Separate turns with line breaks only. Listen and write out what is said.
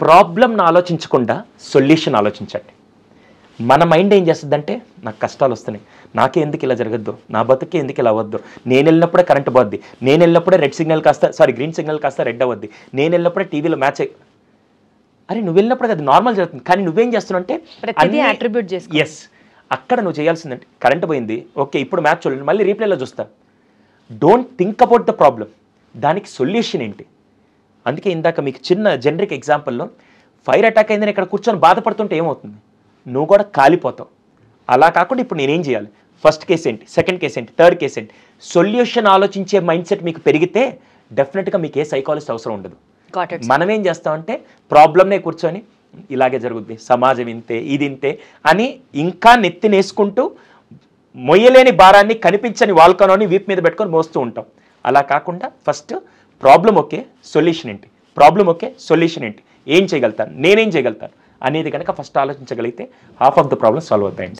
ప్రాబ్లంను ఆలోచించకుండా సొల్యూషన్ ఆలోచించండి. మన మైండ్ ఏం చేస్తుందంటే నాకు కష్టాలు వస్తున్నాయి, నాకే ఎందుకు ఇలా జరగద్దు, నా బతుకే ఎందుకు ఇలా అవ్వద్దు, నేను వెళ్ళినప్పుడే కరెంట్ పోద్ది, నేను వెళ్ళినప్పుడే గ్రీన్ సిగ్నల్ కాస్త రెడ్ అవ్వద్ది, నేను వెళ్ళినప్పుడే టీవీలో మ్యాచ్ అరే నువ్వు వెళ్ళినప్పుడు అది నార్మల్ జరుగుతుంది. కానీ నువ్వేం చేస్తున్నావు అంటే ఎస్ అక్కడ నువ్వు చేయాల్సిందంటే కరెంట్ పోయింది, ఓకే ఇప్పుడు మ్యాచ్ చూడండి, మళ్ళీ రీప్లేలో చూస్తా. Don't think about the problem, దానికి సొల్యూషన్ ఏంటి. అందుకే ఇందాక మీకు చిన్న జనరిక్ ఎగ్జాంపుల్లో ఫైర్ అటాక్ అయిందని ఇక్కడ కూర్చొని బాధపడుతుంటే ఏమవుతుంది, నువ్వు కూడా కాలిపోతావు. అలా కాకుండా ఇప్పుడు నేనేం చేయాలి, ఫస్ట్ కేసు ఏంటి, సెకండ్ కేసు ఏంటి, థర్డ్ కేసు ఏంటి, సొల్యూషన్ ఆలోచించే మైండ్ సెట్ మీకు పెరిగితే డెఫినెట్గా మీకు ఏ సైకాలజిస్ట్ అవసరం ఉండదు. మనం ఏం చేస్తామంటే ప్రాబ్లమ్నే కూర్చొని ఇలాగే జరుగుద్ది, సమాజం ఇంతే, ఇది ఇంతే అని ఇంకా నెత్తినేసుకుంటూ మొయ్యలేని భారాన్ని కనిపించని వాల్కనోని వీపు మీద పెట్టుకొని మోస్తూ ఉంటాం. అలా కాకుండా ఫస్ట్ ప్రాబ్లం ఓకే, సొల్యూషన్ ఏంటి, ప్రాబ్లం ఓకే, సొల్యూషన్ ఏంటి, ఏం చేయగలుగుతాను, నేనేం చేయగలుగుతాను అనేది కనుక ఫస్ట్ ఆలోచించగలిగితే half of the problem solve అవుతాయండి.